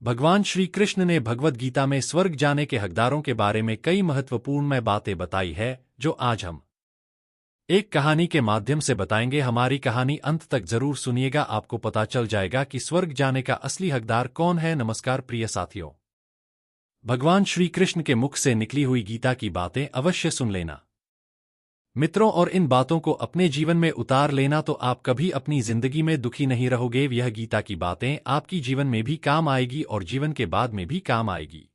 भगवान श्री कृष्ण ने भगवद गीता में स्वर्ग जाने के हकदारों के बारे में कई महत्वपूर्ण बातें बताई है, जो आज हम एक कहानी के माध्यम से बताएंगे। हमारी कहानी अंत तक जरूर सुनिएगा, आपको पता चल जाएगा कि स्वर्ग जाने का असली हकदार कौन है। नमस्कार प्रिय साथियों, भगवान श्री कृष्ण के मुख से निकली हुई गीता की बातें अवश्य सुन लेना मित्रों, और इन बातों को अपने जीवन में उतार लेना, तो आप कभी अपनी जिंदगी में दुखी नहीं रहोगे। यह गीता की बातें आपकी जीवन में भी काम आएगी और जीवन के बाद में भी काम आएगी,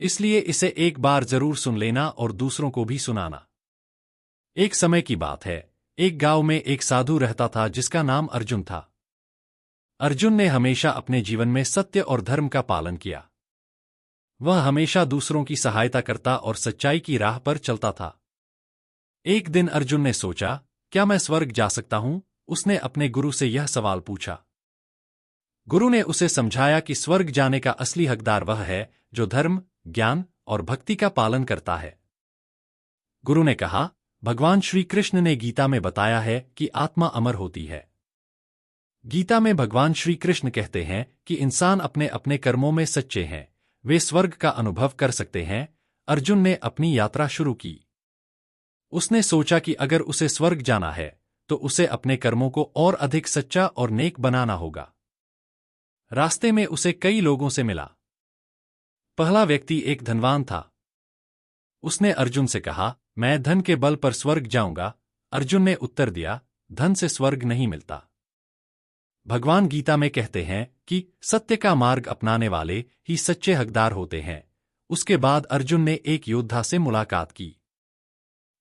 इसलिए इसे एक बार जरूर सुन लेना और दूसरों को भी सुनाना। एक समय की बात है, एक गांव में एक साधु रहता था जिसका नाम अर्जुन था। अर्जुन ने हमेशा अपने जीवन में सत्य और धर्म का पालन किया। वह हमेशा दूसरों की सहायता करता और सच्चाई की राह पर चलता था। एक दिन अर्जुन ने सोचा, क्या मैं स्वर्ग जा सकता हूं? उसने अपने गुरु से यह सवाल पूछा। गुरु ने उसे समझाया कि स्वर्ग जाने का असली हकदार वह है जो धर्म, ज्ञान और भक्ति का पालन करता है। गुरु ने कहा, भगवान श्री कृष्ण ने गीता में बताया है कि आत्मा अमर होती है। गीता में भगवान श्री कृष्ण कहते हैं कि इंसान अपने अपने कर्मों में सच्चे हैं, वे स्वर्ग का अनुभव कर सकते हैं। अर्जुन ने अपनी यात्रा शुरू की। उसने सोचा कि अगर उसे स्वर्ग जाना है तो उसे अपने कर्मों को और अधिक सच्चा और नेक बनाना होगा। रास्ते में उसे कई लोगों से मिला। पहला व्यक्ति एक धनवान था। उसने अर्जुन से कहा, मैं धन के बल पर स्वर्ग जाऊंगा। अर्जुन ने उत्तर दिया, धन से स्वर्ग नहीं मिलता। भगवान गीता में कहते हैं कि सत्य का मार्ग अपनाने वाले ही सच्चे हकदार होते हैं। उसके बाद अर्जुन ने एक योद्धा से मुलाकात की।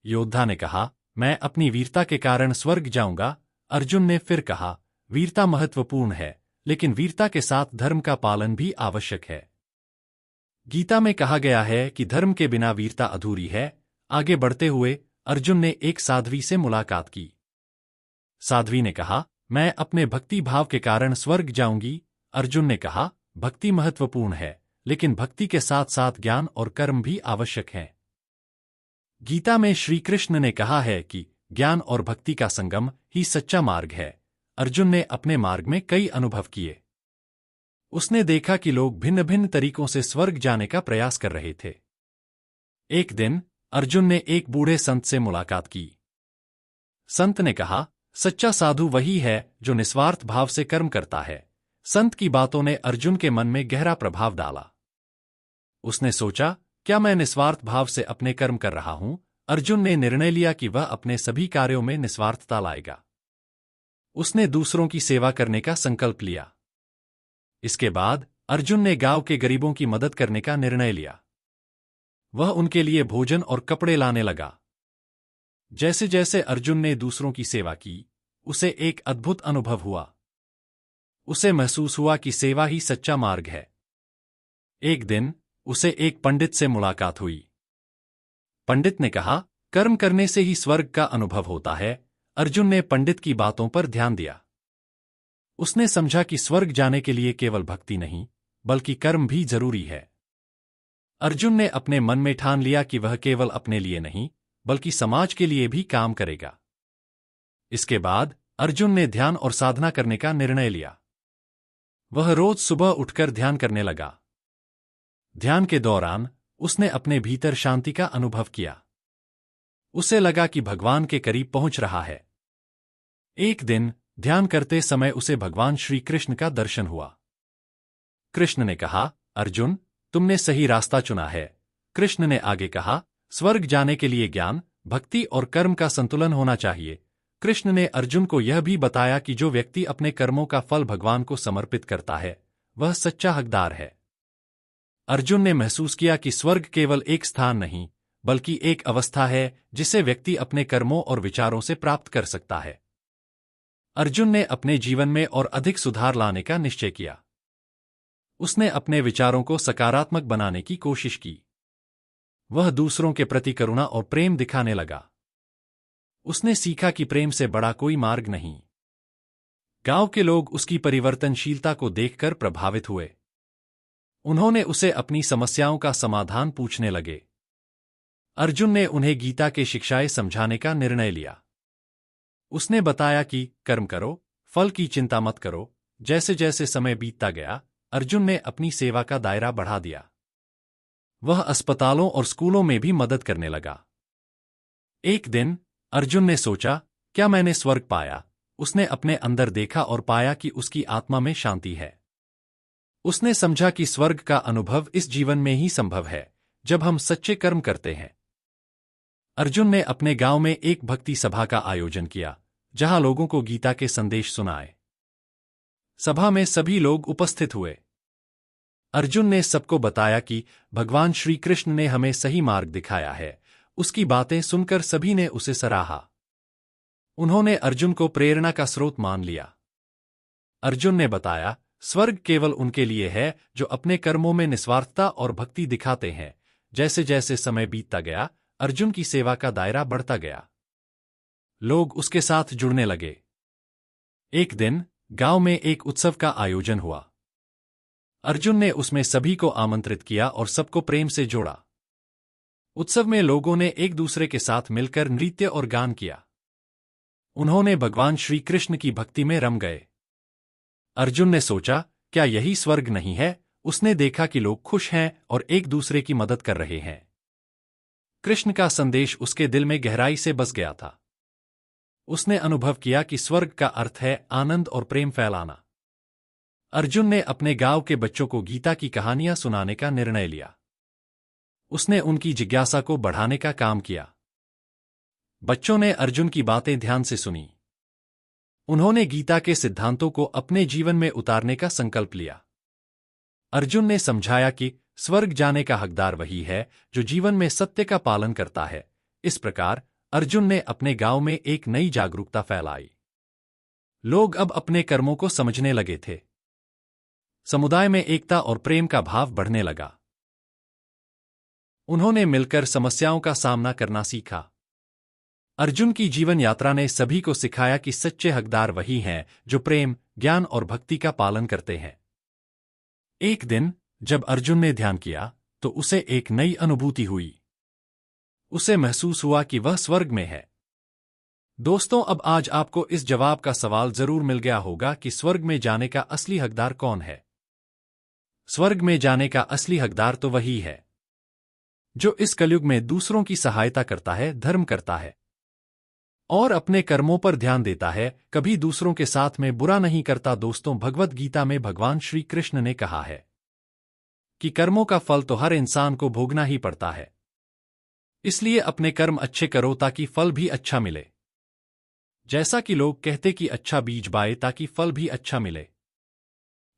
योद्धा ने कहा, मैं अपनी वीरता के कारण स्वर्ग जाऊंगा। अर्जुन ने फिर कहा, वीरता महत्वपूर्ण है, लेकिन वीरता के साथ धर्म का पालन भी आवश्यक है। गीता में कहा गया है कि धर्म के बिना वीरता अधूरी है। आगे बढ़ते हुए अर्जुन ने एक साध्वी से मुलाकात की। साध्वी ने कहा, मैं अपने भक्ति भाव के कारण स्वर्ग जाऊंगी। अर्जुन ने कहा, भक्ति महत्वपूर्ण है, लेकिन भक्ति के साथ साथ ज्ञान और कर्म भी आवश्यक हैं। गीता में श्री कृष्ण ने कहा है कि ज्ञान और भक्ति का संगम ही सच्चा मार्ग है। अर्जुन ने अपने मार्ग में कई अनुभव किए। उसने देखा कि लोग भिन्न भिन्न तरीकों से स्वर्ग जाने का प्रयास कर रहे थे। एक दिन अर्जुन ने एक बूढ़े संत से मुलाकात की। संत ने कहा, सच्चा साधु वही है जो निस्वार्थ भाव से कर्म करता है। संत की बातों ने अर्जुन के मन में गहरा प्रभाव डाला। उसने सोचा, क्या मैं निस्वार्थ भाव से अपने कर्म कर रहा हूं? अर्जुन ने निर्णय लिया कि वह अपने सभी कार्यों में निस्वार्थता लाएगा। उसने दूसरों की सेवा करने का संकल्प लिया। इसके बाद अर्जुन ने गांव के गरीबों की मदद करने का निर्णय लिया। वह उनके लिए भोजन और कपड़े लाने लगा। जैसे जैसे अर्जुन ने दूसरों की सेवा की, उसे एक अद्भुत अनुभव हुआ। उसे महसूस हुआ कि सेवा ही सच्चा मार्ग है। एक दिन उसे एक पंडित से मुलाकात हुई। पंडित ने कहा, कर्म करने से ही स्वर्ग का अनुभव होता है। अर्जुन ने पंडित की बातों पर ध्यान दिया। उसने समझा कि स्वर्ग जाने के लिए केवल भक्ति नहीं, बल्कि कर्म भी जरूरी है। अर्जुन ने अपने मन में ठान लिया कि वह केवल अपने लिए नहीं, बल्कि समाज के लिए भी काम करेगा। इसके बाद अर्जुन ने ध्यान और साधना करने का निर्णय लिया। वह रोज सुबह उठकर ध्यान करने लगा। ध्यान के दौरान उसने अपने भीतर शांति का अनुभव किया। उसे लगा कि भगवान के करीब पहुंच रहा है। एक दिन ध्यान करते समय उसे भगवान श्री कृष्ण का दर्शन हुआ। कृष्ण ने कहा, अर्जुन, तुमने सही रास्ता चुना है। कृष्ण ने आगे कहा, स्वर्ग जाने के लिए ज्ञान, भक्ति और कर्म का संतुलन होना चाहिए। कृष्ण ने अर्जुन को यह भी बताया कि जो व्यक्ति अपने कर्मों का फल भगवान को समर्पित करता है, वह सच्चा हकदार है। अर्जुन ने महसूस किया कि स्वर्ग केवल एक स्थान नहीं, बल्कि एक अवस्था है जिसे व्यक्ति अपने कर्मों और विचारों से प्राप्त कर सकता है। अर्जुन ने अपने जीवन में और अधिक सुधार लाने का निश्चय किया। उसने अपने विचारों को सकारात्मक बनाने की कोशिश की। वह दूसरों के प्रति करुणा और प्रेम दिखाने लगा। उसने सीखा कि प्रेम से बड़ा कोई मार्ग नहीं। गांव के लोग उसकी परिवर्तनशीलता को देखकर प्रभावित हुए। उन्होंने उसे अपनी समस्याओं का समाधान पूछने लगे। अर्जुन ने उन्हें गीता के शिक्षाएं समझाने का निर्णय लिया। उसने बताया कि कर्म करो, फल की चिंता मत करो। जैसे जैसे समय बीतता गया, अर्जुन ने अपनी सेवा का दायरा बढ़ा दिया। वह अस्पतालों और स्कूलों में भी मदद करने लगा। एक दिन अर्जुन ने सोचा, क्या मैंने स्वर्ग पाया? उसने अपने अंदर देखा और पाया कि उसकी आत्मा में शांति है। उसने समझा कि स्वर्ग का अनुभव इस जीवन में ही संभव है, जब हम सच्चे कर्म करते हैं। अर्जुन ने अपने गांव में एक भक्ति सभा का आयोजन किया, जहां लोगों को गीता के संदेश सुनाए। सभा में सभी लोग उपस्थित हुए। अर्जुन ने सबको बताया कि भगवान श्री कृष्ण ने हमें सही मार्ग दिखाया है। उसकी बातें सुनकर सभी ने उसे सराहा। उन्होंने अर्जुन को प्रेरणा का स्रोत मान लिया। अर्जुन ने बताया, स्वर्ग केवल उनके लिए है जो अपने कर्मों में निस्वार्थता और भक्ति दिखाते हैं। जैसे जैसे समय बीतता गया, अर्जुन की सेवा का दायरा बढ़ता गया। लोग उसके साथ जुड़ने लगे। एक दिन गांव में एक उत्सव का आयोजन हुआ। अर्जुन ने उसमें सभी को आमंत्रित किया और सबको प्रेम से जोड़ा। उत्सव में लोगों ने एक दूसरे के साथ मिलकर नृत्य और गान किया। उन्होंने भगवान श्री कृष्ण की भक्ति में रम गए। अर्जुन ने सोचा, क्या यही स्वर्ग नहीं है? उसने देखा कि लोग खुश हैं और एक दूसरे की मदद कर रहे हैं। कृष्ण का संदेश उसके दिल में गहराई से बस गया था। उसने अनुभव किया कि स्वर्ग का अर्थ है आनंद और प्रेम फैलाना। अर्जुन ने अपने गांव के बच्चों को गीता की कहानियां सुनाने का निर्णय लिया। उसने उनकी जिज्ञासा को बढ़ाने का काम किया। बच्चों ने अर्जुन की बातें ध्यान से सुनी। उन्होंने गीता के सिद्धांतों को अपने जीवन में उतारने का संकल्प लिया। अर्जुन ने समझाया कि स्वर्ग जाने का हकदार वही है जो जीवन में सत्य का पालन करता है। इस प्रकार अर्जुन ने अपने गांव में एक नई जागरूकता फैलाई। लोग अब अपने कर्मों को समझने लगे थे। समुदाय में एकता और प्रेम का भाव बढ़ने लगा। उन्होंने मिलकर समस्याओं का सामना करना सीखा। अर्जुन की जीवन यात्रा ने सभी को सिखाया कि सच्चे हकदार वही हैं जो प्रेम, ज्ञान और भक्ति का पालन करते हैं। एक दिन जब अर्जुन ने ध्यान किया तो उसे एक नई अनुभूति हुई। उसे महसूस हुआ कि वह स्वर्ग में है। दोस्तों, अब आज आपको इस जवाब का सवाल जरूर मिल गया होगा कि स्वर्ग में जाने का असली हकदार कौन है। स्वर्ग में जाने का असली हकदार तो वही है जो इस कलयुग में दूसरों की सहायता करता है, धर्म करता है और अपने कर्मों पर ध्यान देता है, कभी दूसरों के साथ में बुरा नहीं करता। दोस्तों, भगवद गीता में भगवान श्री कृष्ण ने कहा है कि कर्मों का फल तो हर इंसान को भोगना ही पड़ता है। इसलिए अपने कर्म अच्छे करो ताकि फल भी अच्छा मिले। जैसा कि लोग कहते कि अच्छा बीज बाए ताकि फल भी अच्छा मिले।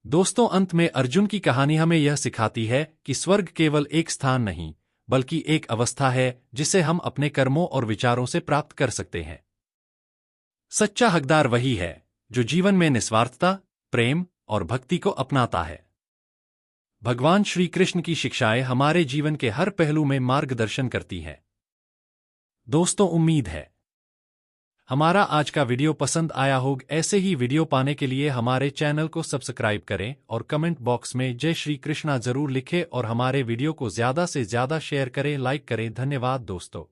दोस्तों, अंत में अर्जुन की कहानी हमें यह सिखाती है कि स्वर्ग केवल एक स्थान नहीं, बल्कि एक अवस्था है जिसे हम अपने कर्मों और विचारों से प्राप्त कर सकते हैं। सच्चा हकदार वही है जो जीवन में निस्वार्थता, प्रेम और भक्ति को अपनाता है। भगवान श्री कृष्ण की शिक्षाएं हमारे जीवन के हर पहलू में मार्गदर्शन करती हैं। दोस्तों, उम्मीद है हमारा आज का वीडियो पसंद आया होगा। ऐसे ही वीडियो पाने के लिए हमारे चैनल को सब्सक्राइब करें और कमेंट बॉक्स में जय श्री कृष्णा जरूर लिखें और हमारे वीडियो को ज्यादा से ज्यादा शेयर करें, लाइक करें। धन्यवाद दोस्तों।